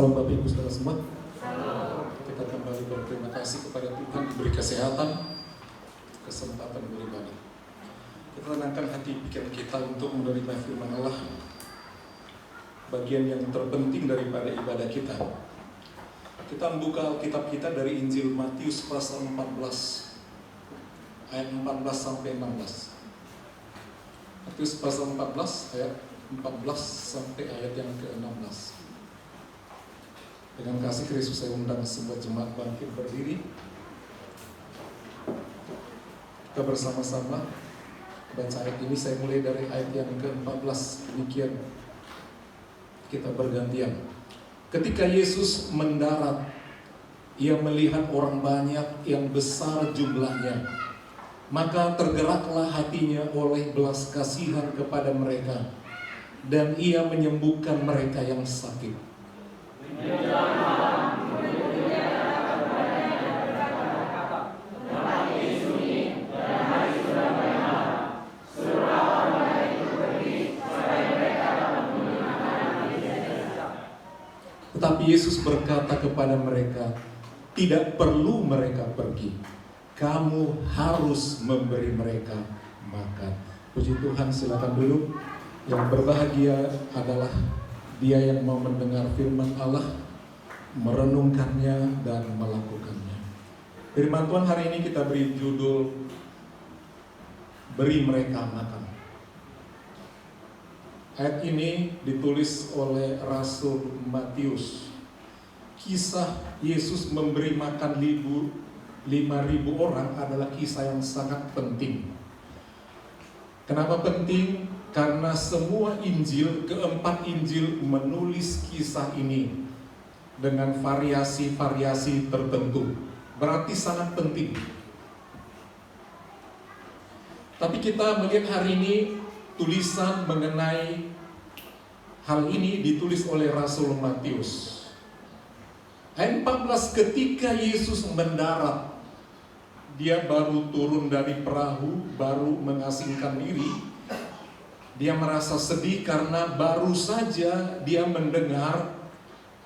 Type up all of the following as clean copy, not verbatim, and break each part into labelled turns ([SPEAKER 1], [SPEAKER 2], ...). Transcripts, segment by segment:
[SPEAKER 1] Salam Bapak Ibu Saudara semua. Kita kembali berterima kasih kepada Tuhan diberi kesehatan, kesempatan beribadah. Kita tenangkan hati pikiran kita untuk menerima firman Allah, bagian yang terpenting daripada ibadah kita. Kita membuka Alkitab kita dari Injil Matius pasal 14 ayat 14 sampai 16. Matius pasal 14 ayat 14 sampai ayat yang ke-16. Dengan kasih Kristus saya undang semua jemaat bangkit berdiri. Kita bersama-sama baca ayat ini. Saya mulai dari ayat yang ke-14. Demikian kita bergantian. Ketika Yesus mendarat, ia melihat orang banyak yang besar jumlahnya. Maka tergeraklah hatinya oleh belas kasihan kepada mereka, dan ia menyembuhkan mereka yang sakit. Tetapi Yesus berkata kepada mereka, tidak perlu mereka pergi, kamu harus memberi mereka makan. Puji Tuhan, silakan dulu. Yang berbahagia adalah dia yang mau mendengar firman Allah, merenungkannya dan melakukannya. Firman Tuhan hari ini kita beri judul, beri mereka makan. Ayat ini ditulis oleh Rasul Matius. Kisah Yesus memberi makan 5.000 orang adalah kisah yang sangat penting. Kenapa penting? Karena semua Injil, keempat Injil menulis kisah ini dengan variasi-variasi tertentu. Berarti sangat penting. Tapi kita melihat hari ini tulisan mengenai hal ini ditulis oleh Rasul Matius. Ayat 14, ketika Yesus mendarat, dia baru turun dari perahu, baru mengasingkan diri. Dia merasa sedih karena baru saja dia mendengar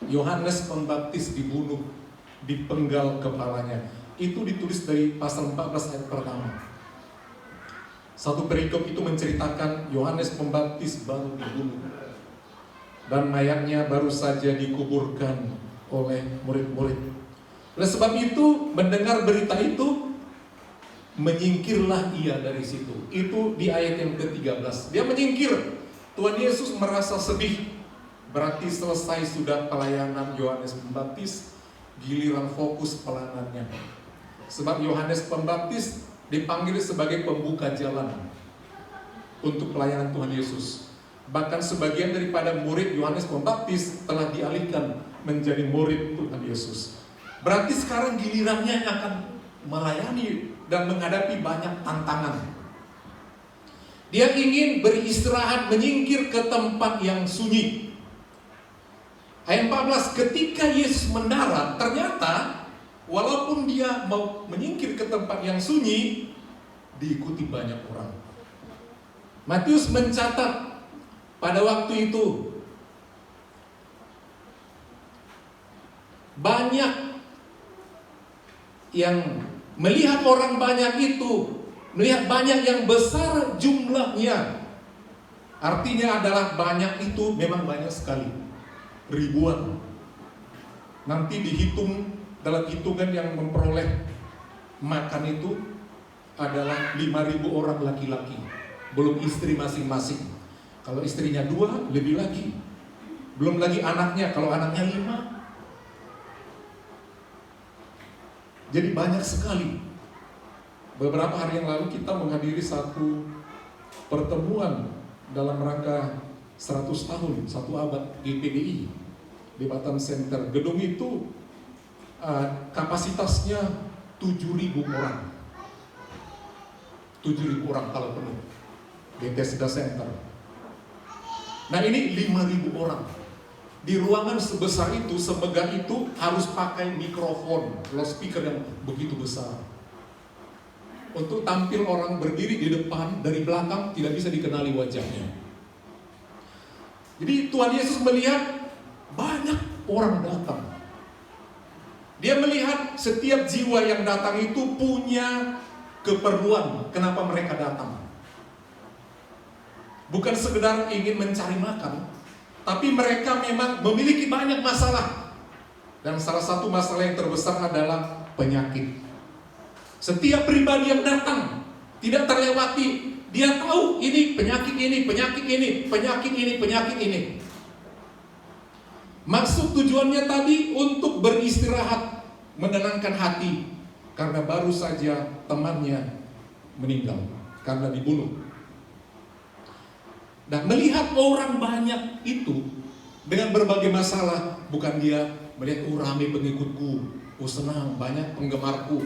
[SPEAKER 1] Yohanes Pembaptis dibunuh, dipenggal kepalanya. Itu ditulis dari pasal 14 ayat pertama. Satu perikop itu menceritakan Yohanes Pembaptis baru dibunuh dan mayatnya baru saja dikuburkan oleh murid-murid. Oleh sebab itu, mendengar berita itu, menyingkirlah ia dari situ. Itu di ayat yang ke-13. Dia menyingkir. Tuhan Yesus merasa sedih. Berarti selesai sudah pelayanan Yohanes Pembaptis, giliran fokus pelayanannya. Sebab Yohanes Pembaptis dipanggil sebagai pembuka jalan untuk pelayanan Tuhan Yesus. Bahkan sebagian daripada murid Yohanes Pembaptis telah dialihkan menjadi murid Tuhan Yesus. Berarti sekarang gilirannya yang akan melayani dan menghadapi banyak tantangan. Dia ingin beristirahat, menyingkir ke tempat yang sunyi. Ayat 14, ketika Yesus mendarat, ternyata walaupun dia mau menyingkir ke tempat yang sunyi, diikuti banyak orang. Matius mencatat pada waktu itu banyak yang melihat orang banyak itu, melihat banyak yang besar jumlahnya. Artinya adalah banyak itu memang banyak sekali, ribuan. Nanti dihitung dalam hitungan yang memperoleh makan itu adalah 5.000 orang laki-laki, belum istri masing-masing. Kalau istrinya 2, lebih lagi. Belum lagi anaknya, kalau anaknya 5. Jadi banyak sekali. Beberapa hari yang lalu kita menghadiri satu pertemuan dalam rangka 100 tahun, 1 abad GPDI di Batam Center. Gedung itu kapasitasnya 7.000 orang. 7.000 orang kalau penuh. Bethesda Center. Nah ini 5.000 orang. Di ruangan sebesar itu, semegah itu harus pakai mikrofon, loudspeaker yang begitu besar. Untuk tampil orang berdiri di depan, dari belakang tidak bisa dikenali wajahnya. Jadi Tuhan Yesus melihat banyak orang datang. Dia melihat setiap jiwa yang datang itu punya keperluan. Kenapa mereka datang? Bukan sekedar ingin mencari makan, tapi mereka memang memiliki banyak masalah. Dan salah satu masalah yang terbesar adalah penyakit. Setiap pribadi yang datang tidak terlewati, dia tahu ini penyakit ini, penyakit ini, penyakit ini, penyakit ini. Maksud tujuannya tadi untuk beristirahat, menenangkan hati, karena baru saja temannya meninggal karena dibunuh. Dan melihat orang banyak itu dengan berbagai masalah, bukan dia melihat ramai pengikutku, senang, banyak penggemarku,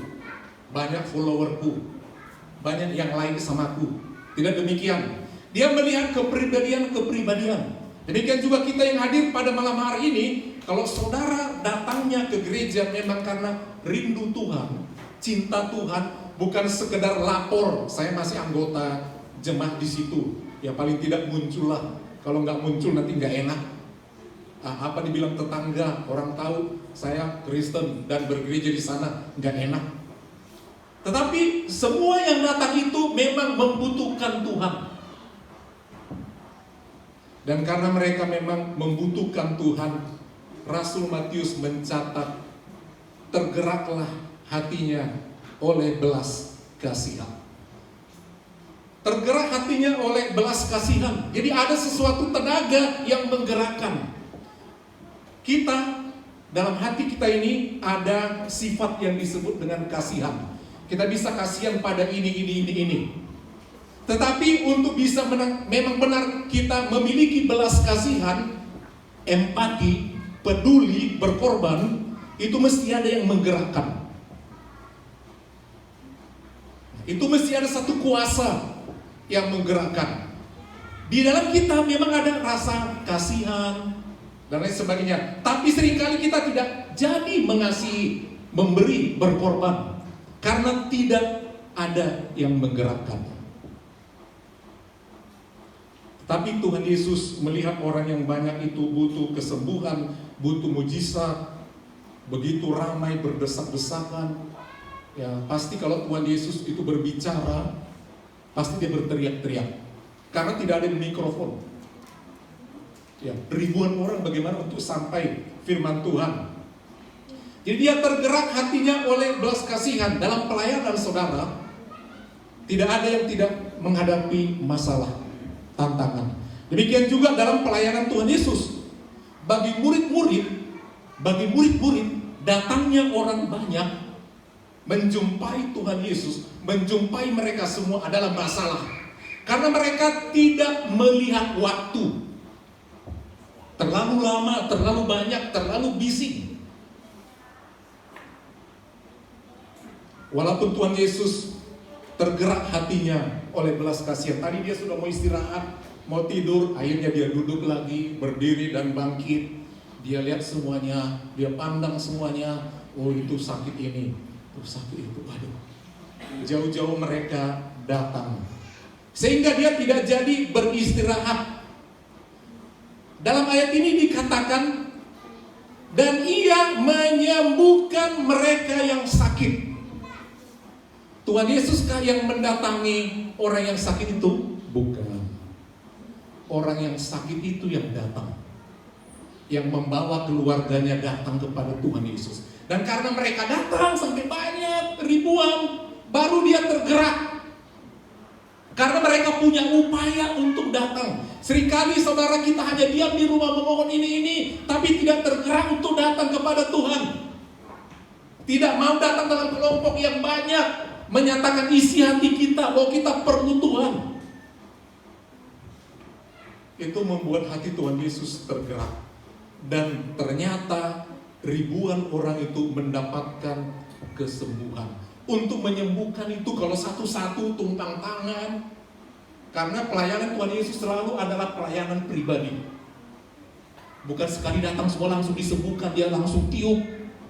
[SPEAKER 1] banyak followerku, banyak yang lain samaku. Tidak demikian. Dia melihat kepribadian. Demikian juga kita yang hadir pada malam hari ini. Kalau saudara datangnya ke gereja memang karena rindu Tuhan, cinta Tuhan, bukan sekedar lapor, saya masih anggota jemaat di situ. Ya paling tidak muncul lah. Kalau nggak muncul nanti nggak enak. Apa dibilang tetangga, orang tahu saya Kristen dan bergereja di sana, nggak enak. Tetapi semua yang datang itu memang membutuhkan Tuhan. Dan karena mereka memang membutuhkan Tuhan, Rasul Matius mencatat, tergeraklah hatinya oleh belas kasihan. Tergerak hatinya oleh belas kasihan. Jadi ada sesuatu tenaga yang menggerakkan. Kita, dalam hati kita ini ada sifat yang disebut dengan kasihan. Kita bisa kasihan pada ini. Tetapi untuk bisa memang benar kita memiliki belas kasihan, empati, peduli, berkorban, itu mesti ada yang menggerakkan. Itu mesti ada satu kuasa yang menggerakkan. Di dalam kita memang ada rasa kasihan dan lain sebagainya. Tapi seringkali kita tidak jadi mengasihi, memberi, berkorban, karena tidak ada yang menggerakkan. Tapi Tuhan Yesus melihat orang yang banyak itu butuh kesembuhan, butuh mujizat, begitu ramai berdesak-desakan. Ya pasti kalau Tuhan Yesus itu berbicara, pasti dia berteriak-teriak, karena tidak ada mikrofon. Ya, ribuan orang bagaimana untuk sampai firman Tuhan. Jadi dia tergerak hatinya oleh belas kasihan. Dalam pelayanan saudara, tidak ada yang tidak menghadapi masalah, tantangan. Demikian juga dalam pelayanan Tuhan Yesus. Bagi murid-murid, datangnya orang banyak menjumpai Tuhan Yesus, menjumpai mereka semua adalah masalah. Karena mereka tidak melihat waktu. Terlalu lama, terlalu banyak, terlalu bising. Walaupun Tuhan Yesus tergerak hatinya oleh belas kasihan. Tadi dia sudah mau istirahat, mau tidur, akhirnya dia duduk lagi, berdiri dan bangkit. Dia lihat semuanya, dia pandang semuanya. Oh itu sakit ini, itu sakit itu, aduh. Jauh-jauh mereka datang. Sehingga dia tidak jadi beristirahat. Dalam ayat ini dikatakan, dan ia menyembuhkan mereka yang sakit. Tuhan Yesuskah yang mendatangi orang yang sakit itu? Bukan. Orang yang sakit itu yang datang, yang membawa keluarganya datang kepada Tuhan Yesus. Dan karena mereka datang sampai banyak, ribuan, baru dia tergerak. Karena mereka punya upaya untuk datang. Seringkali saudara kita hanya diam di rumah memohon ini, tapi tidak tergerak untuk datang kepada Tuhan. Tidak mau datang dalam kelompok yang banyak, menyatakan isi hati kita bahwa kita perlu Tuhan. Itu membuat hati Tuhan Yesus tergerak. Dan ternyata ribuan orang itu mendapatkan kesembuhan. Untuk menyembuhkan itu kalau satu-satu tumpang tangan. Karena pelayanan Tuhan Yesus selalu adalah pelayanan pribadi. Bukan sekali datang semua langsung disembuhkan, dia langsung tiup.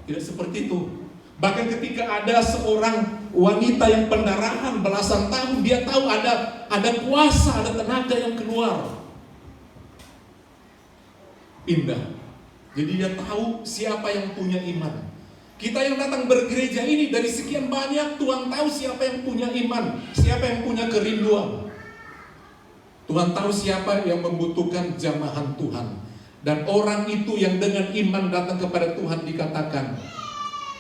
[SPEAKER 1] Tidak seperti itu. Bahkan ketika ada seorang wanita yang pendarahan belasan tahun, dia tahu ada kuasa, ada tenaga yang keluar. Pindah. Jadi dia tahu siapa yang punya iman. Kita yang datang bergereja ini dari sekian banyak, Tuhan tahu siapa yang punya iman, siapa yang punya kerinduan. Tuhan tahu siapa yang membutuhkan jamahan Tuhan. Dan orang itu yang dengan iman datang kepada Tuhan dikatakan,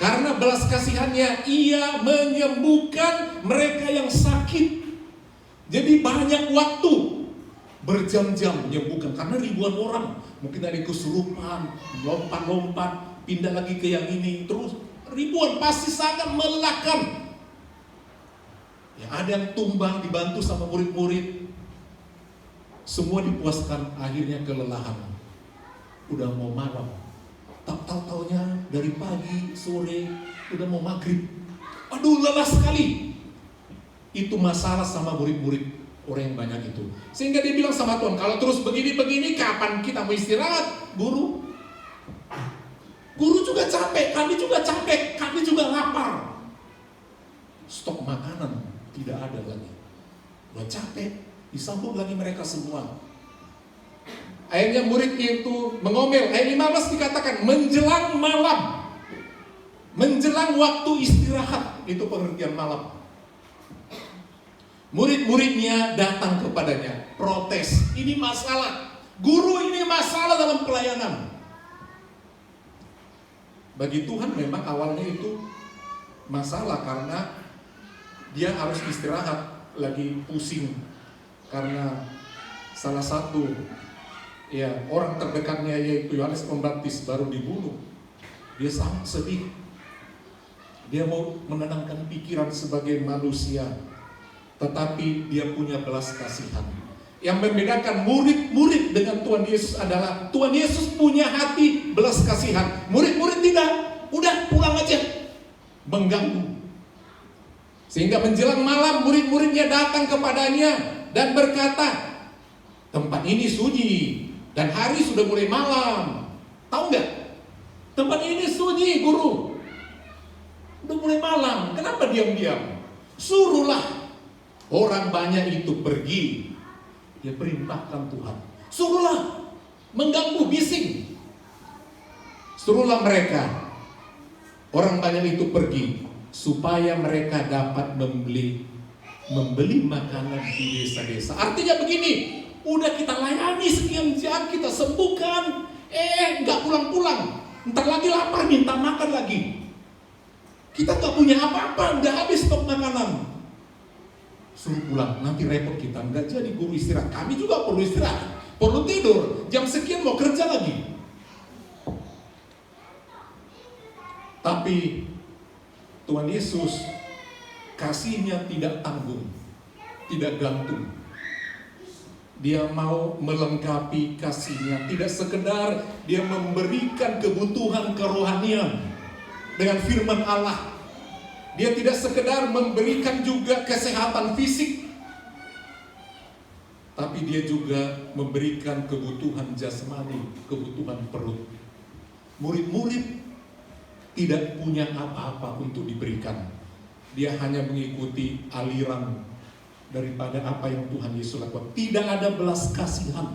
[SPEAKER 1] karena belas kasihannya ia menyembuhkan mereka yang sakit. Jadi banyak waktu, berjam-jam menyembuhkan, karena ribuan orang. Mungkin ada kesurupan, lompat-lompat, pindah lagi ke yang ini, terus ribuan, pasti sangat melelahkan. Ya, ada yang tumbang dibantu sama murid-murid, semua dipuaskan, akhirnya kelelahan. Udah mau malam, tahu-taunya dari pagi, sore, udah mau maghrib. Aduh, lelah sekali. Itu masalah sama murid-murid orang yang banyak itu. Sehingga dia bilang sama Tuhan, kalau terus begini-begini, kapan kita mau istirahat? Guru juga capek, kami juga lapar. Stok makanan tidak ada lagi. Udah capek, disambung lagi mereka semua. Akhirnya murid itu mengomel. Ayat 15 dikatakan, menjelang malam, menjelang waktu istirahat, itu pengertian malam. Murid-muridnya datang kepadanya, protes, ini masalah. Guru, ini masalah dalam pelayanan. Bagi Tuhan memang awalnya itu masalah karena dia harus istirahat, lagi pusing karena salah satu orang terdekatnya yaitu Yohanes Pembaptis baru dibunuh. Dia sangat sedih. Dia mau menenangkan pikiran sebagai manusia, tetapi dia punya belas kasihan. Yang membedakan murid-murid dengan Tuhan Yesus adalah Tuhan Yesus punya hati belas kasihan. Murid-murid tidak, udah pulang aja, mengganggu. Sehingga menjelang malam murid-muridnya datang kepadanya dan berkata, tempat ini sunyi dan hari sudah mulai malam. Tahu nggak? Tempat ini sunyi, guru. Udah mulai malam, kenapa diam-diam? Suruhlah orang banyak itu pergi. Dia perintahkan Tuhan. Suruhlah, mengganggu, bising. Suruhlah mereka, orang banyak itu pergi, supaya mereka dapat membeli makanan di desa-desa. Artinya begini, udah kita layani sekian jam, kita sembuhkan, nggak pulang-pulang. Ntar lagi lapar, minta makan lagi. Kita nggak punya apa-apa, udah habis stok makanan. Suruh pulang, nanti repot kita. Nggak jadi guru istirahat. Kami juga perlu istirahat, perlu tidur. Jam sekian mau kerja lagi. Tapi Tuhan Yesus kasihnya tidak tanggung, tidak gantung. Dia mau melengkapi kasihnya, tidak sekedar dia memberikan kebutuhan kerohanian dengan firman Allah. Dia tidak sekedar memberikan juga kesehatan fisik, tapi dia juga memberikan kebutuhan jasmani, kebutuhan perut. Murid-murid tidak punya apa-apa untuk diberikan. Dia hanya mengikuti aliran daripada apa yang Tuhan Yesus lakukan. Tidak ada belas kasihan.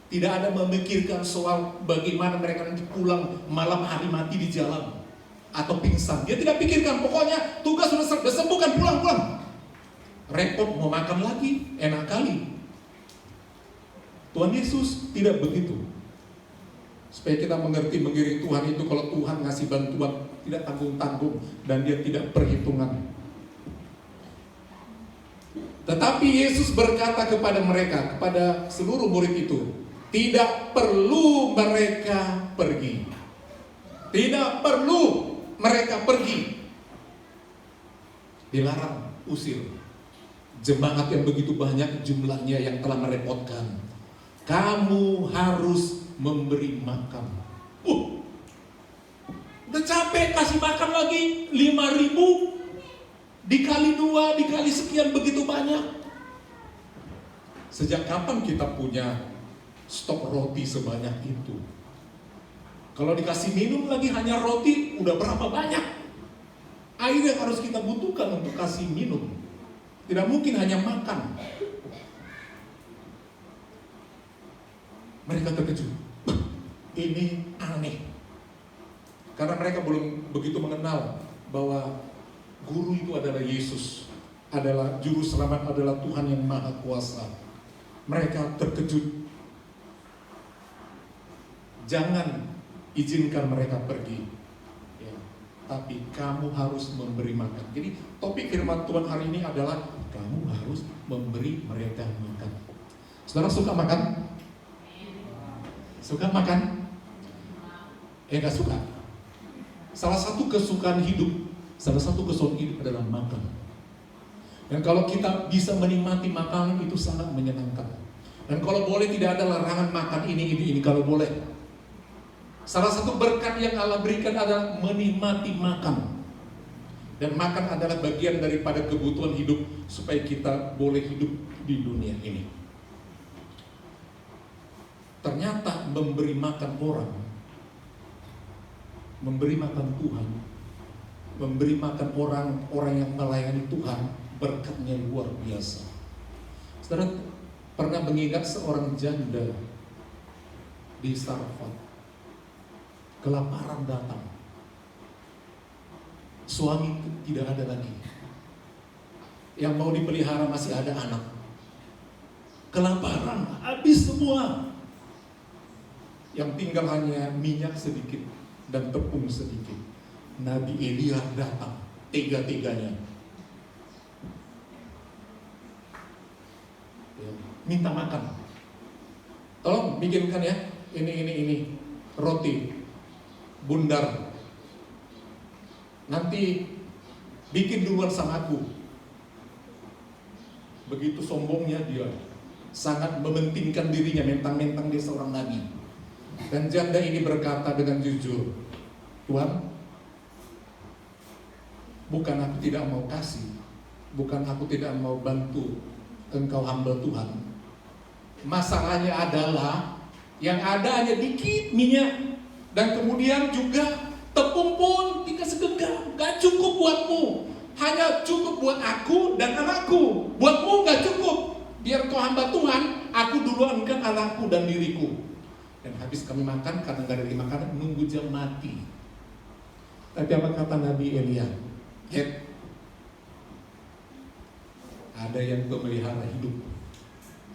[SPEAKER 1] Tidak ada memikirkan soal bagaimana mereka nanti pulang malam hari mati di jalan atau pingsan. Dia tidak pikirkan, pokoknya tugas sudah sembuhkan, pulang. Repot mau makan lagi, enak kali. Tuhan Yesus tidak begitu. Supaya kita mengerti mengiring Tuhan itu, kalau Tuhan ngasih bantuan tidak tanggung-tanggung dan dia tidak perhitungan. Tetapi Yesus berkata kepada mereka, kepada seluruh murid itu, tidak perlu mereka pergi. Tidak perlu mereka pergi. Dilarang, usir. Jemaat yang begitu banyak jumlahnya yang telah merepotkan. Kamu harus memberi makan. Udah capek kasih makan lagi 5.000 dikali 2 dikali sekian begitu banyak. Sejak kapan kita punya stok roti sebanyak itu? Kalau dikasih minum lagi hanya roti, udah berapa banyak air yang harus kita butuhkan untuk kasih minum. Tidak mungkin hanya makan. Mereka terkejut. Ini Karena mereka belum begitu mengenal bahwa guru itu adalah Yesus, adalah juru selamat, adalah Tuhan yang maha kuasa. Mereka terkejut. Jangan izinkan mereka pergi, ya, tapi kamu harus memberi makan. Jadi topik firman Tuhan hari ini adalah kamu harus memberi mereka makan. Saudara suka makan? Suka makan? Gak suka. Salah satu kesukaan hidup adalah makan. Dan kalau kita bisa menikmati makanan itu sangat menyenangkan. Dan kalau boleh tidak ada larangan makan ini kalau boleh. Salah satu berkat yang Allah berikan adalah menikmati makan. Dan makan adalah bagian daripada kebutuhan hidup supaya kita boleh hidup di dunia ini. Ternyata memberi makan orang, memberi makan Tuhan, memberi makan orang yang melayani Tuhan, berkatnya luar biasa. Saudara pernah mengingat seorang janda di Sarfat, kelaparan datang, suami tidak ada lagi, yang mau dipelihara masih ada anak, kelaparan habis semua, yang tinggal hanya minyak sedikit dan tepung sedikit. Nabi Elia datang tega-teganya, minta makan. Tolong bikinkan ya ini roti bundar, nanti bikin duluan sama aku. Begitu sombongnya dia, sangat mementingkan dirinya, mentang-mentang dia seorang nabi. Dan janda ini berkata dengan jujur, Tuhan, bukan aku tidak mau kasih, bukan aku tidak mau bantu engkau hamba Tuhan. Masalahnya adalah yang ada hanya dikit minyak, dan kemudian juga tepung pun tinggal segenggam, gak cukup buatmu, hanya cukup buat aku dan anakku. Buatmu gak cukup, biar kau hamba Tuhan, aku duluankan anakku dan diriku. Dan habis kami makan, karena gak ada lagi makanan, nunggu jam mati. Tapi apa kata Nabi Elia? Ada yang memelihara hidup.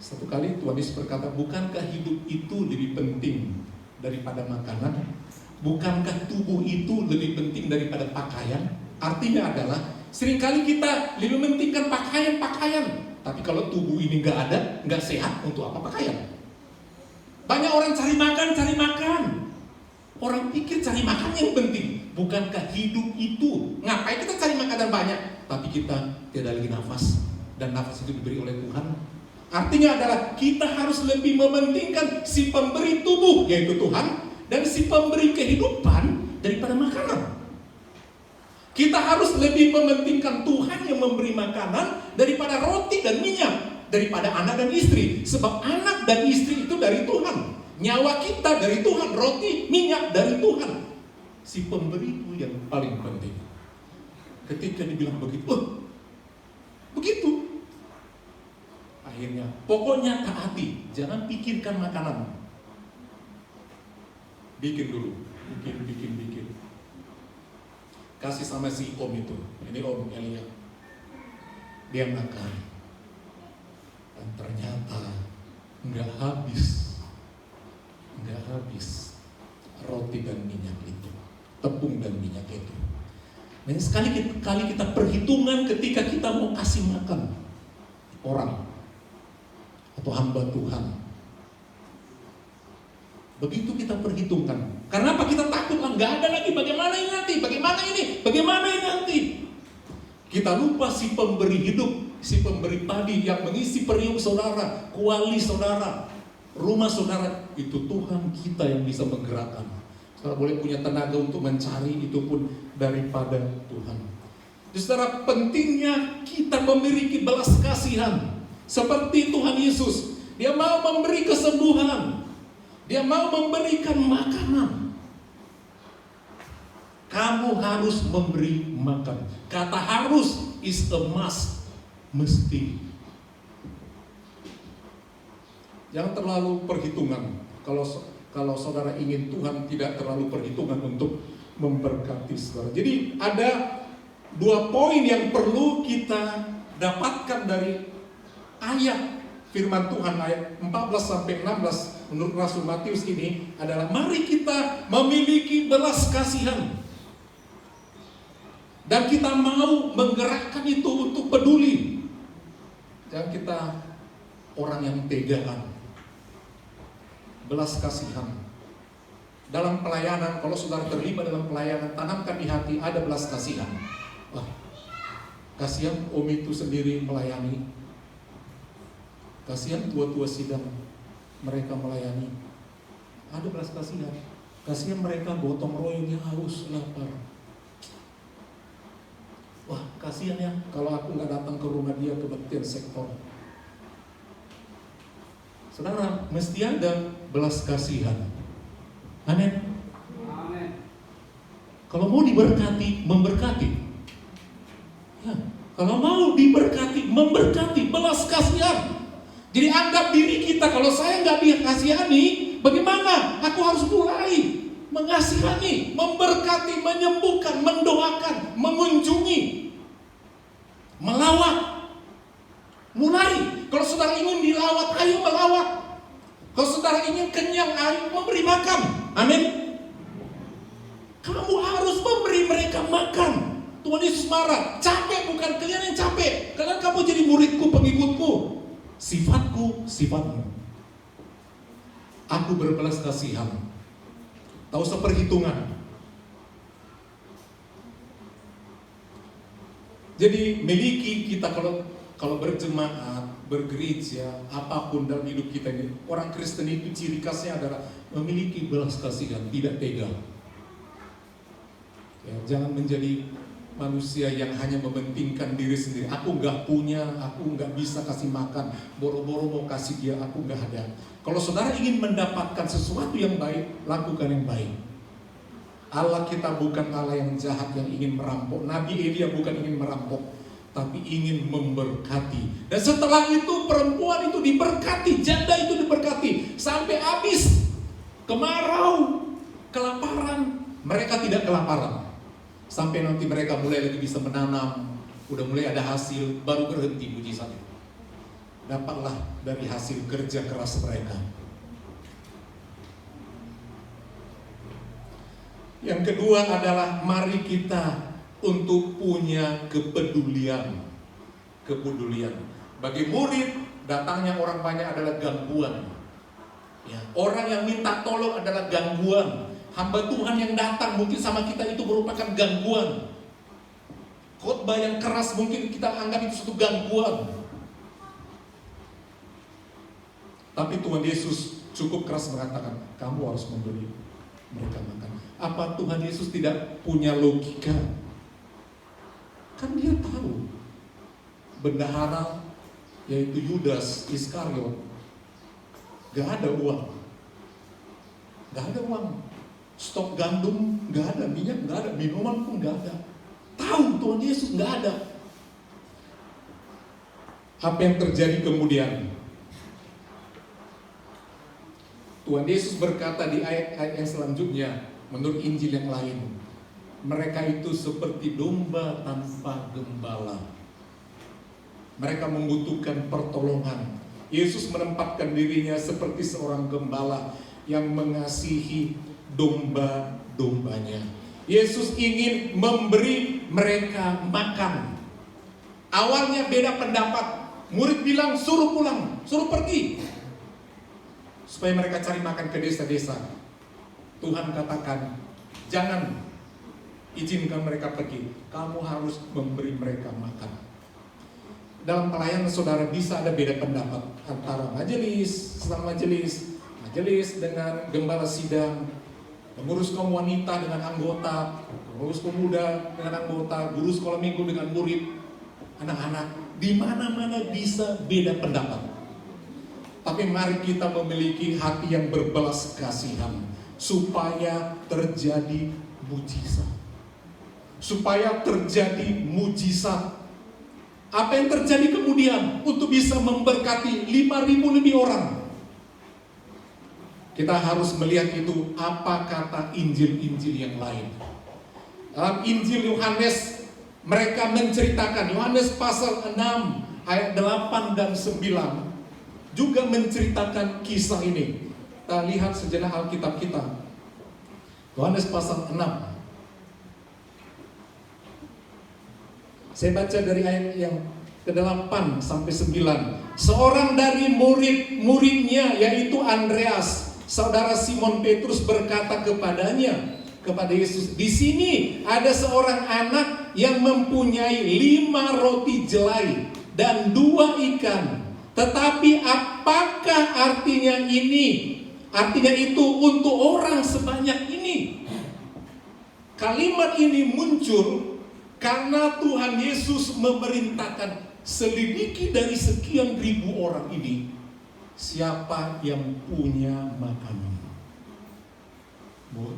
[SPEAKER 1] Satu kali Tuhan Yesus berkata, bukankah hidup itu lebih penting daripada makanan? Bukankah tubuh itu lebih penting daripada pakaian? Artinya adalah seringkali kita lebih mementingkan pakaian. Tapi kalau tubuh ini gak ada, gak sehat, untuk apa pakaian? Banyak orang cari makan. Orang pikir cari makan yang penting. Bukankah hidup itu, ngapain kita cari makanan banyak, tapi kita tidak lagi nafas, dan nafas itu diberi oleh Tuhan? Artinya adalah kita harus lebih mementingkan si pemberi tubuh, yaitu Tuhan, dan si pemberi kehidupan daripada makanan. Kita harus lebih mementingkan Tuhan yang memberi makanan daripada roti dan minyak, daripada anak dan istri. Sebab anak dan istri itu dari Tuhan, nyawa kita dari Tuhan, roti, minyak dari Tuhan. Si pemberi itu yang paling penting. Ketika dibilang begitu, begitu. Akhirnya, pokoknya taati, jangan pikirkan makanan. Bikin dulu, bikin. Kasih sama si om itu, ini om Elia. Dia makan, dan ternyata nggak habis roti dan minyak itu, tepung dan minyak itu. Dan sekali kita perhitungan ketika kita mau kasih makan orang atau hamba Tuhan. Begitu kita perhitungkan. Karena apa? Kita takut, nggak ada lagi, bagaimana ini nanti. Kita lupa si pemberi hidup, si pemberi padi yang mengisi periuk saudara, kuali saudara, rumah saudara. Itu Tuhan kita yang bisa menggerakkan. Saudara boleh punya tenaga untuk mencari, itu pun daripada Tuhan. Jadi saudara, pentingnya kita memiliki belas kasihan seperti Tuhan Yesus. Dia mau memberi kesembuhan, Dia mau memberikan makanan. Kamu harus memberi makan. Kata harus is a must, mesti. Jangan terlalu perhitungan. Kalau saudara ingin Tuhan tidak terlalu perhitungan untuk memberkati saudara. Jadi ada 2 poin yang perlu kita dapatkan dari ayat firman Tuhan ayat 14-16 menurut Rasul Matius ini adalah mari kita memiliki belas kasihan. Dan kita mau menggerakkan itu untuk peduli. Jangan kita orang yang tegaan. Belas kasihan. Dalam pelayanan, kalau saudara terlibat dalam pelayanan, tanamkan di hati ada belas kasihan. Wah, kasihan om itu sendiri melayani. Kasihan tua-tua sidang, mereka melayani. Ada belas kasihan. Kasihan mereka gotong royongnya haus, lapar. Wah, kasihan ya kalau aku nggak datang ke rumah dia kebaktian sektor. Saudara, mesti ada belas kasihan. Amin.
[SPEAKER 2] Amin.
[SPEAKER 1] Kalau mau diberkati, memberkati. Ya, kalau mau diberkati, memberkati, belas kasihan. Jadi anggap diri kita, kalau saya nggak dikasihani, bagaimana? Aku harus mulai mengasihani, memberkati, menyembuhkan, mendoakan, mengunjungi, melawat. Mulai. Kalau saudara ingin dilawat, ayo melawat. Kalau saudara ingin kenyang, ayo memberi makan. Amin. Kamu harus memberi mereka makan. Tuhan Yesus marah. Capek bukan kalian yang capek. Karena kamu jadi muridku, pengikutku. Sifatku, sifatmu. Aku berbelas kasihan. Tahu seperhitungan. Jadi miliki kita kalau berjemaat, bergereja, apapun dalam hidup kita ini, orang Kristen itu ciri khasnya adalah memiliki belas kasihan, tidak tega. Ya, jangan menjadi manusia yang hanya mementingkan diri sendiri. Aku nggak punya, aku nggak bisa kasih makan, boro-boro mau kasih dia, aku nggak ada. Kalau saudara ingin mendapatkan sesuatu yang baik, lakukan yang baik. Allah kita bukan Allah yang jahat yang ingin merampok. Nabi Elia bukan ingin merampok, tapi ingin memberkati. Dan setelah itu perempuan itu diberkati, janda itu diberkati sampai habis. Kemarau, kelaparan, mereka tidak kelaparan. Sampai nanti mereka mulai lagi bisa menanam, udah mulai ada hasil, baru berhenti mujizat itu. Dapatlah dari hasil kerja keras mereka. Yang kedua adalah mari kita untuk punya kepedulian. Bagi murid, datangnya orang banyak adalah gangguan. Ya, orang yang minta tolong adalah gangguan. Hamba Tuhan yang datang mungkin sama kita itu merupakan gangguan. Khotbah yang keras mungkin kita anggap itu suatu gangguan. Tapi Tuhan Yesus cukup keras mengatakan, kamu harus memberi mereka makan. Apa Tuhan Yesus tidak punya logika? Kan dia tahu bendahara yaitu Yudas Iskariot gak ada uang, stok gandum gak ada, minyak gak ada, minuman pun gak ada. Tahu Tuhan Yesus gak ada. Apa yang terjadi kemudian? Tuhan Yesus berkata di ayat-ayat yang selanjutnya, menurut Injil yang lain, mereka itu seperti domba tanpa gembala. Mereka membutuhkan pertolongan. Yesus menempatkan dirinya seperti seorang gembala yang mengasihi domba-dombanya. Yesus ingin memberi mereka makan. Awalnya beda pendapat. Murid bilang suruh pulang, suruh pergi, supaya mereka cari makan ke desa-desa. Tuhan katakan, jangan izinkan mereka pergi. Kamu harus memberi mereka makan. Dalam pelayanan saudara bisa ada beda pendapat antara majelis dengan gembala sidang, pengurus kaum wanita dengan anggota, pengurus pemuda dengan anggota, guru sekolah minggu dengan murid, anak-anak. Di mana-mana bisa beda pendapat. Tapi mari kita memiliki hati yang berbelas kasihan supaya terjadi mujizat. Apa yang terjadi kemudian untuk bisa memberkati 5.000 lebih orang? Kita harus melihat itu apa kata Injil-Injil yang lain. Dalam Injil Yohanes mereka menceritakan, Yohanes pasal 6 ayat 8 dan 9 juga menceritakan kisah ini. Kita lihat sejenak Alkitab kita. Yohanes pasal 6. Saya baca dari ayat yang ke-8 sampai 9. Seorang dari murid-muridnya yaitu Andreas, saudara Simon Petrus berkata kepada Yesus, "Di sini ada seorang anak yang mempunyai 5 roti jelai dan 2 ikan. Tetapi apakah artinya ini? Artinya itu untuk orang sebanyak ini." Kalimat ini muncul karena Tuhan Yesus memerintahkan, selidiki dari sekian ribu orang ini, siapa yang punya makanan.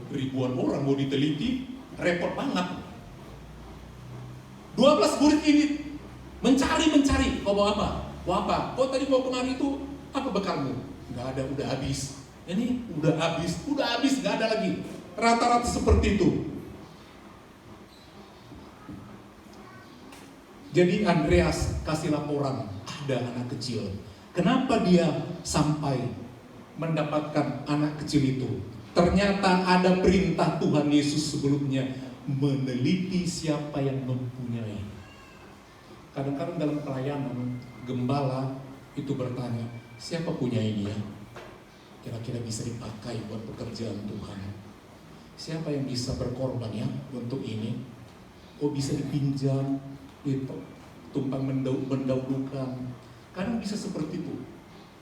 [SPEAKER 1] Ribuan orang mau diteliti, repot banget. 12 murid ini mencari. Kau bawa apa? Bawa apa? Kau tadi bawa kemari itu apa bekalmu? Nggak ada, udah habis. Ini udah habis, nggak ada lagi. Rata-rata seperti itu. Jadi Andreas kasih laporan, ada anak kecil. Kenapa dia sampai mendapatkan anak kecil itu? Ternyata ada perintah Tuhan Yesus sebelumnya, meneliti siapa yang mempunyai. Kadang-kadang dalam pelayanan, gembala itu bertanya, siapa punya ini ya? Kira-kira bisa dipakai buat pekerjaan Tuhan. Siapa yang bisa berkorban ya untuk ini? Oh, bisa dipinjam, itu tumpang mendahulukan. Kadang bisa seperti itu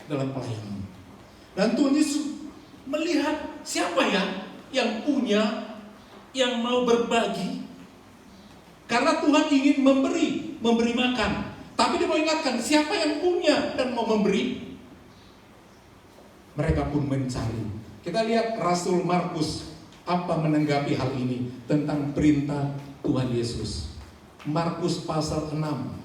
[SPEAKER 1] dalam pelayanan. Dan Tuhan Yesus melihat siapa ya yang punya, yang mau berbagi. Karena Tuhan ingin memberi makan. Tapi dia mau ingatkan siapa yang punya dan mau memberi. Mereka pun mencari. Kita lihat Rasul Markus apa menanggapi hal ini tentang perintah Tuhan Yesus. Markus pasal 6.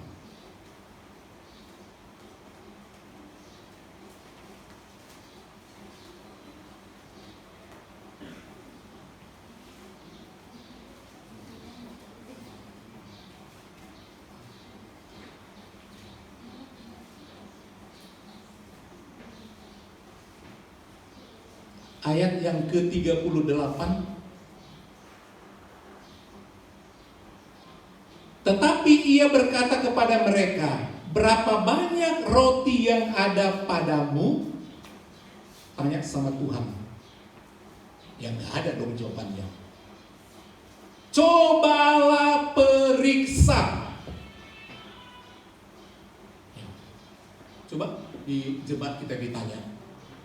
[SPEAKER 1] Ayat yang ke-38. Tetapi ia berkata kepada mereka, berapa banyak roti yang ada padamu? Tanya sama Tuhan. Ya gak ada dong jawabannya. Cobalah periksa. Ya. Coba dijebak kita ditanya,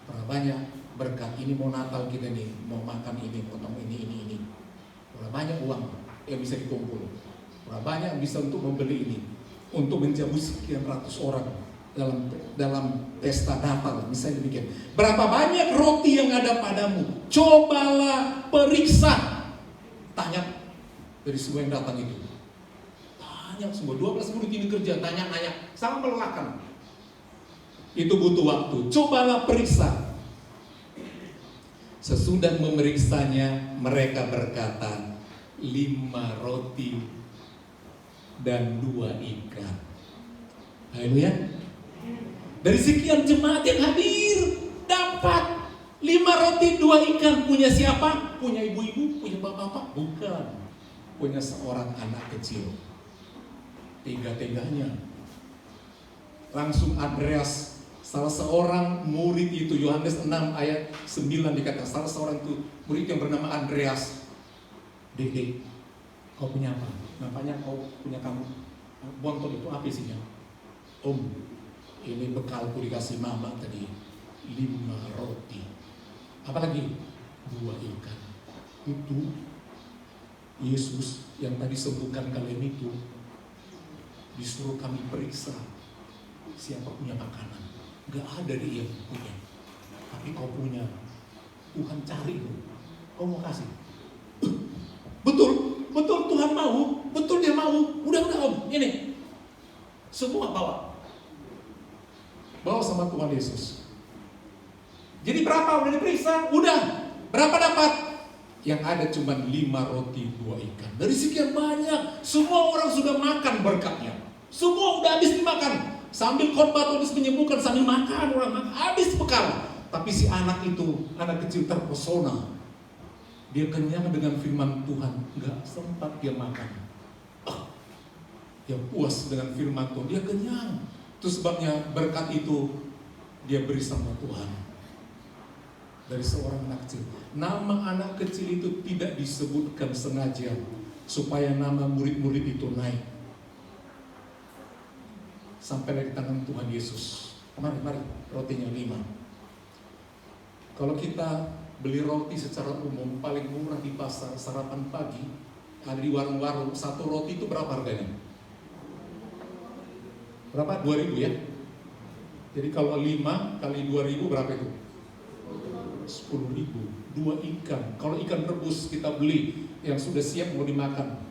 [SPEAKER 1] berapa banyak berkat ini, mau Natal kita nih, mau makan ini, potong ini. Berapa banyak uang yang bisa dikumpul? Berapa banyak bisa untuk membeli ini, untuk menjamu sekian ratus orang dalam pesta Natal, misalnya demikian. Berapa banyak roti yang ada padamu? Cobalah periksa. Tanya dari semua yang datang itu. Tanya semua, 12 murid ini kerja, tanya-tanya, sama melelahkan. Itu butuh waktu. Cobalah periksa. Sesudah memeriksanya, mereka berkata, 5 roti dan 2 ikan. Haleluya. Dari sekian jemaat yang hadir, dapat 5 roti 2 ikan. Punya siapa? Punya ibu-ibu? Punya bapak-bapak? Bukan. Punya seorang anak kecil. Tega-teganya. Langsung Andreas, salah seorang murid itu, Yohanes 6 ayat 9 dikatakan, salah seorang itu murid yang bernama Andreas. Dek, kau punya apa? Nampaknya kau punya kamu botol itu apa isinya? Om, ini bekalku dikasih mama tadi, 5 roti. Apalagi 2 ikan. Itu Yesus yang tadi sembuhkan kalian itu disuruh kami periksa siapa punya makanan. Gak ada dia yang punya, tapi kau punya. Tuhan cari lu, kau mau kasih. Betul Tuhan mau, betul dia mau. Udah om, ini semua bawa sama Tuhan Yesus. Jadi berapa udah diperiksa? Udah. Berapa dapat? Yang ada cuma 5 roti 2 ikan. Dari sekian banyak, semua orang sudah makan berkatnya. Semua udah habis dimakan. Sambil khotbah terus menyembuhkan, sambil makan, orang makan, habis bekal. Tapi si anak itu, anak kecil terpesona. Dia kenyang dengan firman Tuhan, nggak sempat dia makan. Dia puas dengan firman Tuhan, dia kenyang. Itu sebabnya berkat itu dia beri sama Tuhan. Dari seorang anak kecil. Nama anak kecil itu tidak disebutkan sengaja supaya nama murid-murid itu naik sampai dari tangan Tuhan Yesus. Mari, rotinya 5. Kalau kita beli roti secara umum paling murah di pasar sarapan pagi, ada di warung-warung, satu roti itu berapa harganya? Berapa? 2.000 ya? Jadi kalau 5 kali 2.000 berapa itu? 10.000. 2 ikan. Kalau ikan rebus kita beli yang sudah siap mau dimakan.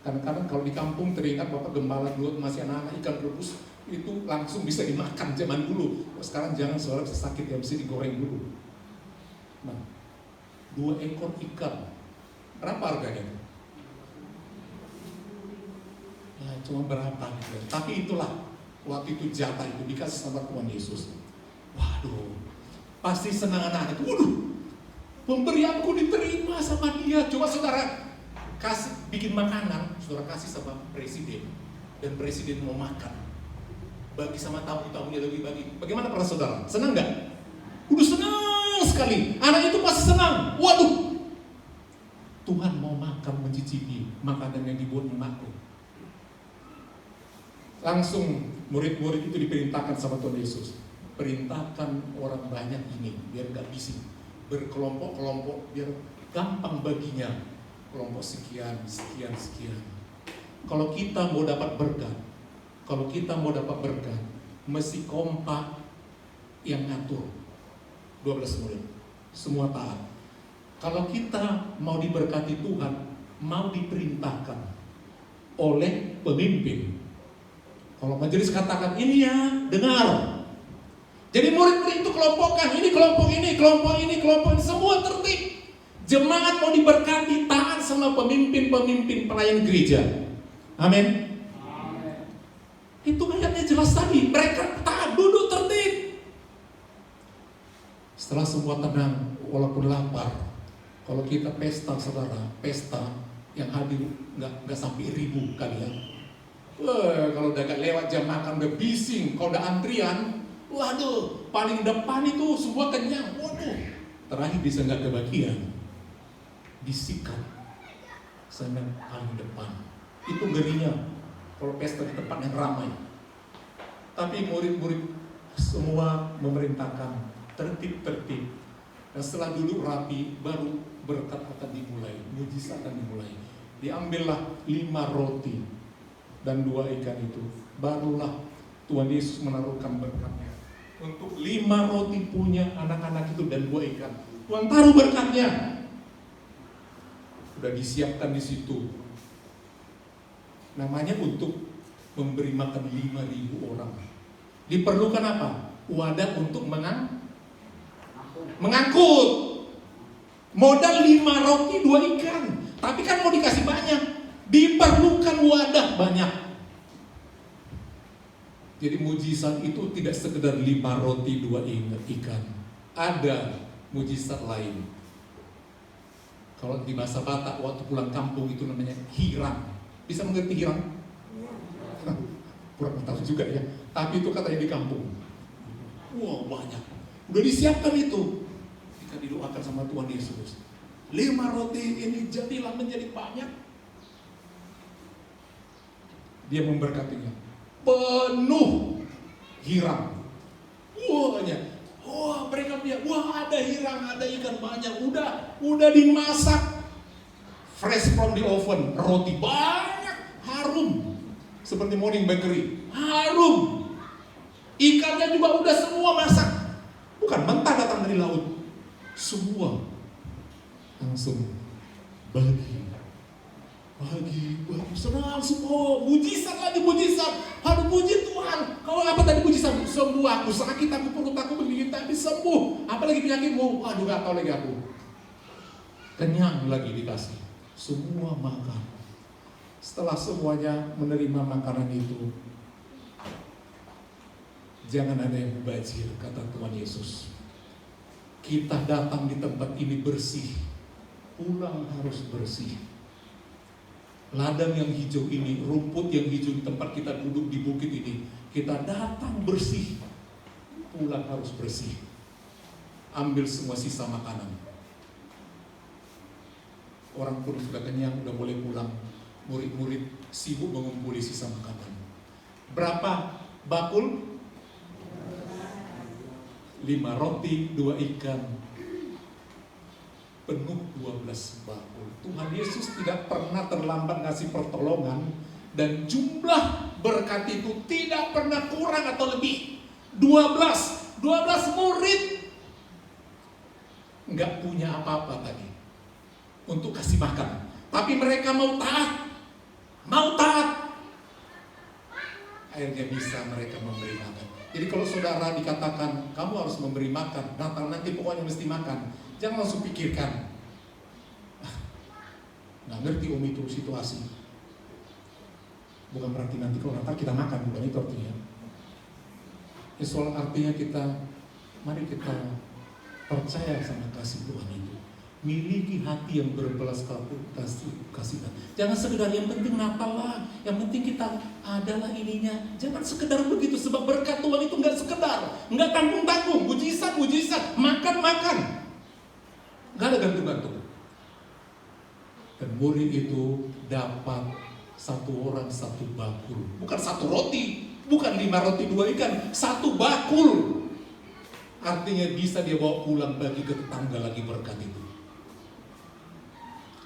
[SPEAKER 1] Kadang-kadang kalau di kampung teringat Bapak Gembala dulu masih anak-anak, ikan rebus itu langsung bisa dimakan zaman dulu. Sekarang jangan, soalnya sakit ya, mesti digoreng dulu. Nah, 2 ekor ikan. Berapa harganya? Ya cuma berapa gitu. Tapi itulah waktu itu jatah itu dikasih sama Tuhan Yesus. Waduh, pasti senang anak-anak. Waduh, pemberianku diterima sama dia. Coba saudara kasih bikin makanan, saudara kasih sama presiden, dan presiden mau makan. Bagi sama tamu-tamunya lagi bagi. Bagaimana para saudara? Senang nggak? Udah senang sekali. Anak itu pasti senang. Waduh, Tuhan mau makan, mencicipi makanan yang dibuat emakku. Langsung murid-murid itu diperintahkan sama Tuhan Yesus. Perintahkan orang banyak ini biar gak bising. Berkelompok-kelompok biar gampang baginya. Kelompok sekian. Kalau kita mau dapat berkat, mesti kompak yang ngatur. 12 murid, semua taat. Kalau kita mau diberkati Tuhan, mau diperintahkan oleh pemimpin. Kalau majelis katakan ini ya, dengar. Jadi murid-murid itu kelompokkan, ini kelompok ini, semua tertib. Jemaat mau diberkati, taat sama pemimpin-pemimpin pelayan gereja. Amin. Itu ayatnya jelas tadi, mereka taat, duduk tertib. Setelah semua tenang, walaupun lapar. Kalau kita pesta, saudara, pesta yang hadir nggak sampai 1.000 kalian. Kalau udah gak lewat jam makan udah bising, kalau udah antrian, waduh, paling depan itu semua kenyang, waduh, terakhir bisa nggak kebagian, disikat, sampai paling depan. Itu ngerinya kalau pesta di tempat yang ramai. Tapi murid-murid semua memerintahkan tertib. Dan setelah dulu rapi, baru berkat akan dimulai, mujizat akan dimulai. Diambillah 5 roti dan 2 ikan itu. Barulah Tuhan Yesus menaruhkan berkatnya. Untuk 5 roti punya anak-anak itu dan 2 ikan. Tuhan taruh berkatnya. Sudah disiapkan di situ. Namanya untuk memberi makan 5.000 orang. Diperlukan apa? Wadah untuk mengangkut. Modal 5 roti 2 ikan. Tapi kan mau dikasih banyak. Diperlukan wadah banyak. Jadi mujizat itu tidak sekedar 5 roti 2 ikan. Ada mujizat lain. Kalau di bahasa Batak waktu pulang kampung itu namanya hirang. Bisa mengerti hirang? Kurang tahu juga ya. Tapi itu katanya di kampung. Wah, banyak. Udah disiapkan itu. Kita didoakan sama Tuhan Yesus. 5 roti ini jadilah menjadi banyak. Dia memberkatinya. Penuh hirang. Wah, banyak. Wah, mereka lihat, wah ada hirang, ada ikan banyak. Udah dimasak. Fresh from the oven. Roti banyak, harum. Seperti morning bakery. Harum. Ikannya juga udah semua masak. Bukan mentah datang dari laut. Semua langsung bagi, senang semua, mujizat lagi mujizat. Aduh puji Tuhan. Kalau apa tadi mujizat? Sembuh aku, sakit aku, perut aku begini, tapi sembuh. Apalagi penyakitmu? Waduh gak tahu lagi aku. Kenyang lagi dikasih. Semua makan. Setelah semuanya menerima makanan itu, jangan ada yang mubazir, kata Tuhan Yesus. Kita datang di tempat ini bersih, pulang harus bersih. Ladang yang hijau ini, rumput yang hijau di tempat kita duduk di bukit ini, kita datang bersih, pulang harus bersih. Ambil semua sisa makanan. Orang pun sudah kenyang, sudah boleh pulang. Murid-murid sibuk mengumpuli sisa makanan. Berapa bakul? 5 roti, 2 ikan. Penuh 12 bakul. Tuhan Yesus tidak pernah terlambat ngasih pertolongan. Dan jumlah berkat itu tidak pernah kurang atau lebih. 12 murid. Nggak punya apa-apa tadi untuk kasih makan. Tapi mereka mau taat. Akhirnya bisa mereka memberi makan. Jadi kalau saudara dikatakan, kamu harus memberi makan, Natal nanti pokoknya mesti makan, jangan langsung pikirkan, nggak ngerti om itu situasi. Bukan berarti nanti kalau Natal kita makan, bukan itu artinya. Soal artinya mari kita percaya sama kasih Tuhan itu. Miliki hati yang berbelas kasihan. Jangan sekedar yang penting Natal lah, yang penting kita adalah ininya. Jangan sekedar begitu, sebab berkat Tuhan itu nggak sekedar, nggak tanggung-tanggung, mujizat, makan. Nggak ada gantung-gantung. Dan murid itu dapat 1 orang 1 bakul, bukan 1 roti, bukan 5 roti 2 ikan, 1 bakul. Artinya bisa dia bawa pulang bagi ke tetangga lagi berkat itu.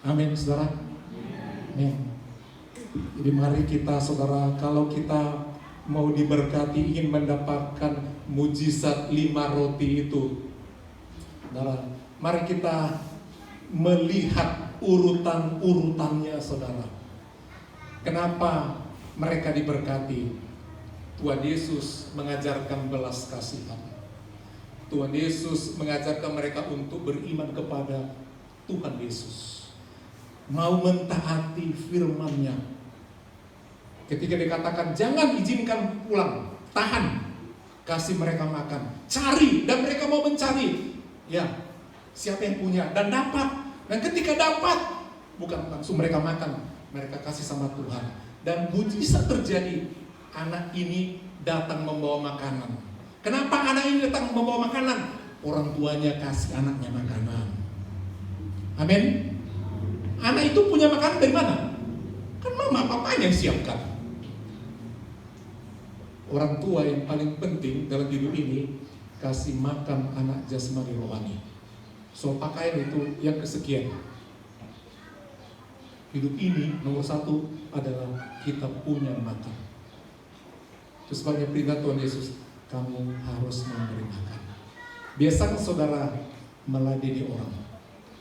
[SPEAKER 1] Amin, saudara. Amin. Jadi mari kita, saudara, kalau kita mau diberkati, ingin mendapatkan mujizat 5 roti itu, saudara, mari kita melihat urutannya, saudara. Kenapa mereka diberkati? Tuhan Yesus mengajarkan belas kasihan. Tuhan Yesus mengajarkan mereka untuk beriman kepada Tuhan Yesus, mau mentaati firman-Nya. Ketika dikatakan jangan izinkan pulang, tahan, kasih mereka makan, cari, dan mereka mau mencari. Ya, siapa yang punya dan dapat. Dan ketika dapat, bukan langsung mereka makan, mereka kasih sama Tuhan. Dan mujizat terjadi. Anak ini datang membawa makanan. Kenapa anak ini datang membawa makanan? Orang tuanya kasih anaknya makanan. Amin. Anak itu punya makanan dari mana? Kan mama papanya yang siapkan. Orang tua yang paling penting dalam hidup ini kasih makan anak jasmani rohani. Soal pakaian itu yang kesekian. Hidup ini nomor 1 adalah kita punya makan. Itu sebabnya perintah Tuhan Yesus, kamu harus memberi makan. Biasakan saudara meladeni orang.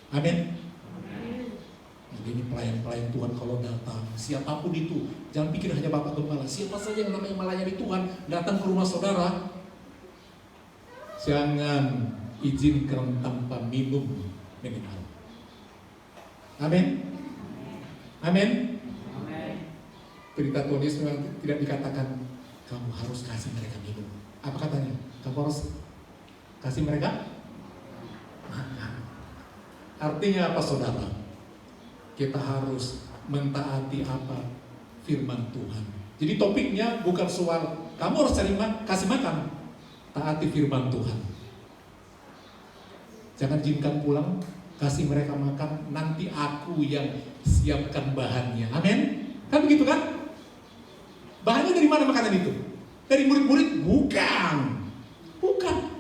[SPEAKER 1] Amin. Jadi ini pelayan-pelayan Tuhan kalau datang, siapapun itu, jangan pikir hanya Bapak Gembala. Siapa saja yang namanya melayani Tuhan datang ke rumah saudara, jangan izinkan tanpa minum minimal. Amin. Amin. Perintah Tuhan Yesus tidak dikatakan kamu harus kasih mereka minum. Apa katanya? Kamu harus kasih mereka makan. Artinya apa, saudara? Kita harus mentaati apa firman Tuhan. Jadi topiknya bukan soal kamu harus kasih makan, taati firman Tuhan. Jangan izinkan pulang, kasih mereka makan, nanti aku yang siapkan bahannya. Amin. Kan begitu kan? Bahannya dari mana makanan itu? Dari murid-murid? Bukan.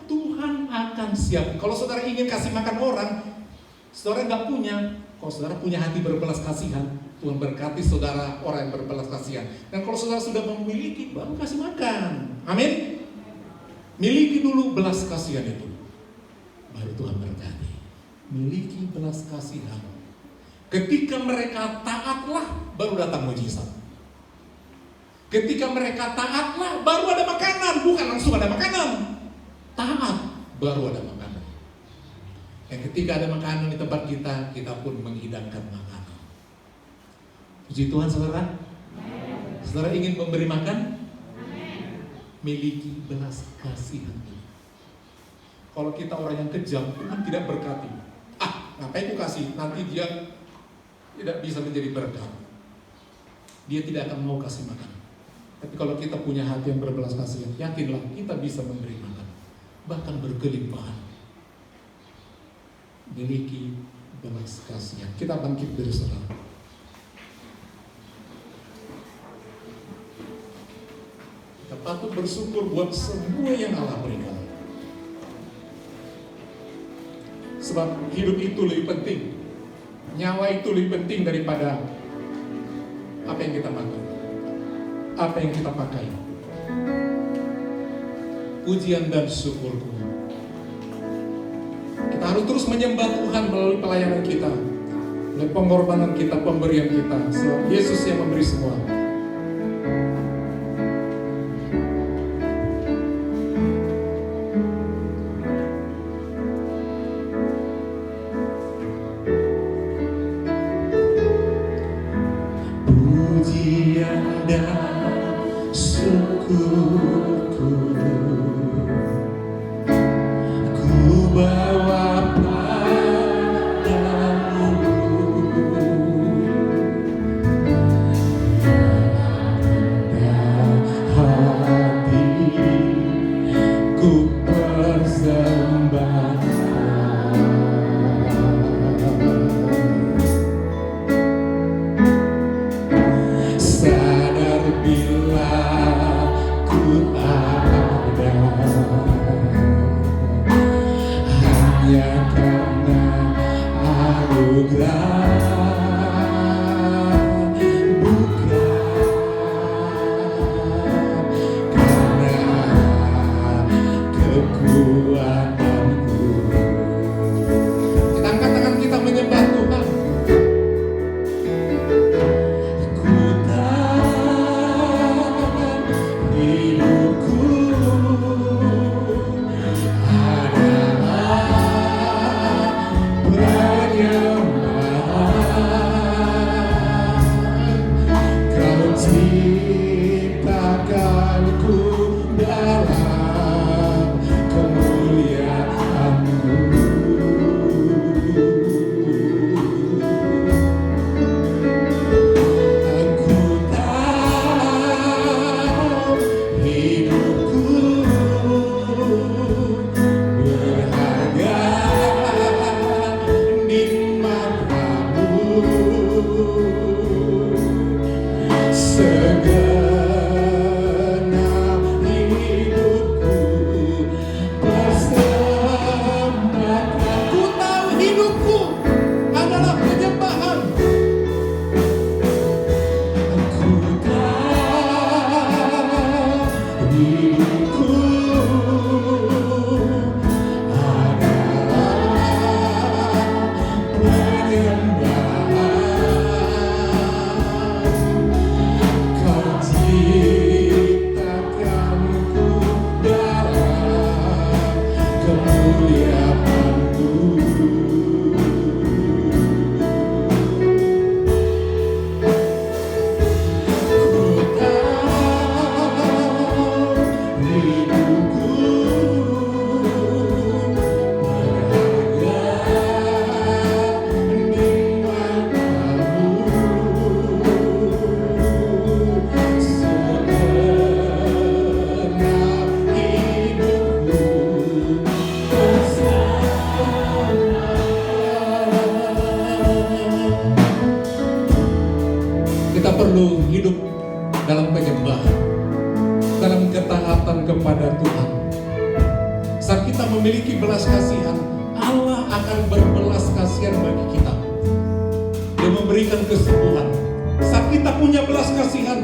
[SPEAKER 1] Tuhan akan siap. Kalau saudara ingin kasih makan orang, saudara nggak punya. Kalau saudara punya hati berbelas kasihan, Tuhan berkati saudara orang yang berbelas kasihan. Dan kalau saudara sudah memiliki, baru kasih makan. Amin. Miliki dulu belas kasihan itu, baru Tuhan berkati. Miliki belas kasihan. Ketika mereka taatlah, baru datang mujizat. Ketika mereka taatlah, baru ada makanan. Bukan langsung ada makanan. Taat, baru ada makanan. Dan ketika ada makanan di tempat kita, kita pun menghidangkan makanan. Puji Tuhan, saudara. Saudara ingin memberi makan? Miliki belas kasihan. Kalau kita orang yang kejam, Tuhan tidak berkati. Ngapain ku kasih? Nanti dia tidak bisa menjadi berkat. Dia tidak akan mau kasih makan. Tapi kalau kita punya hati yang berbelas kasihan, yakinlah kita bisa memberi makan, bahkan berkelimpahan. Miliki belas kasihan. Kita bangkit dari saudara. Kita patut bersyukur buat semua yang Allah berikan. Sebab hidup itu lebih penting. Nyawa itu lebih penting daripada apa yang kita makan, apa yang kita pakai. Pujian dan syukurku. Kita harus terus menyembah Tuhan melalui pelayanan kita, melalui pengorbanan kita, pemberian kita. Sebab Yesus yang memberi semua. perlu hidup dalam penyembahan, dalam ketaatan kepada Tuhan. Saat kita memiliki belas kasihan, Allah akan berbelas kasihan bagi kita. Dia memberikan kesembuhan. Saat kita punya belas kasihan,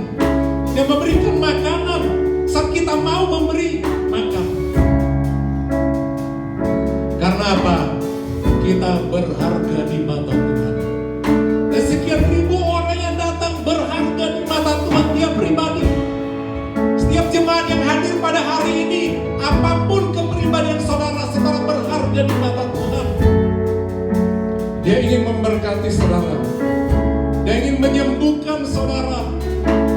[SPEAKER 1] Dia memberikan makanan. Saat kita mau memberi makan. Karena apa? Kita berharga di mata Tuhan. Dan sekian ribu orang yang datang berharga di mata Tuhan dia pribadi. Setiap jemaat yang hadir pada hari ini, apapun kepribadian saudara berharga di mata Tuhan. memberkati saudara. Dia ingin menyembuhkan saudara.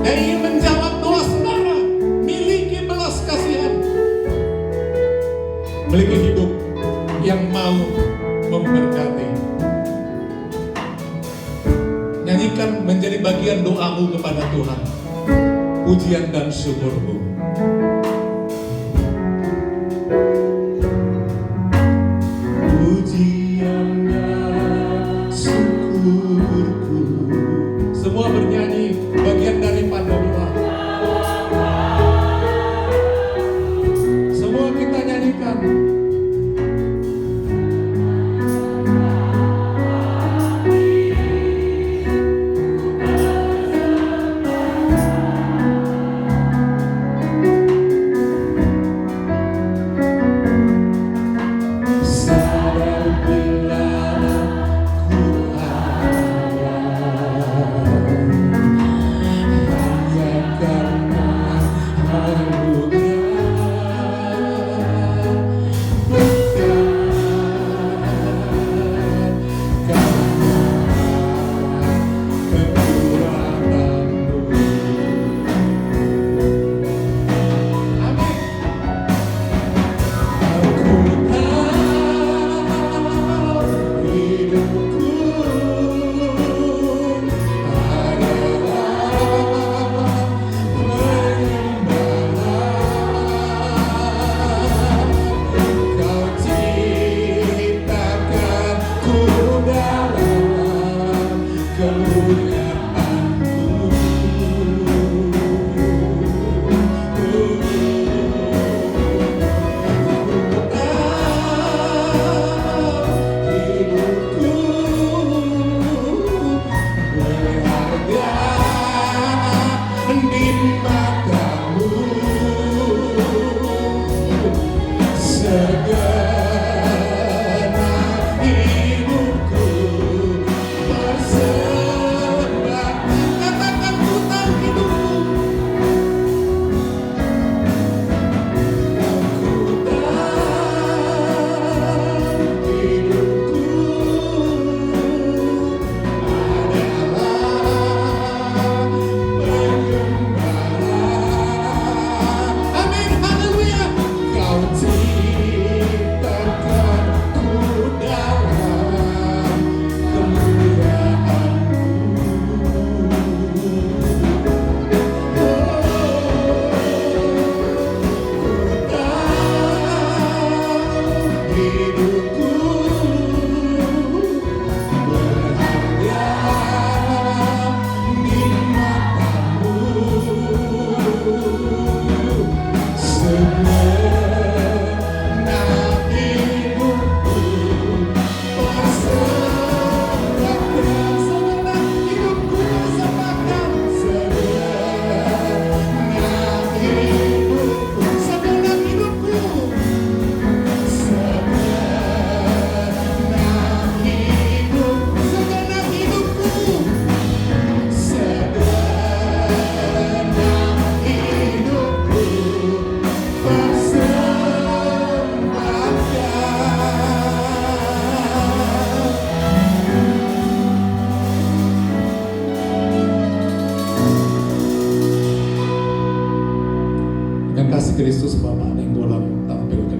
[SPEAKER 1] Dia ingin menjawab doa saudara. Miliki belas kasihan. Miliki hidup yang mau memberkati. Nyanyikan menjadi bagian doamu kepada Tuhan. Pujian dan syukurmu. Pujian dan syukurku. Semua bernyanyi bagian daripada doa. Semua kita nyanyikan. Kristus Bapa yang dalam tampilkan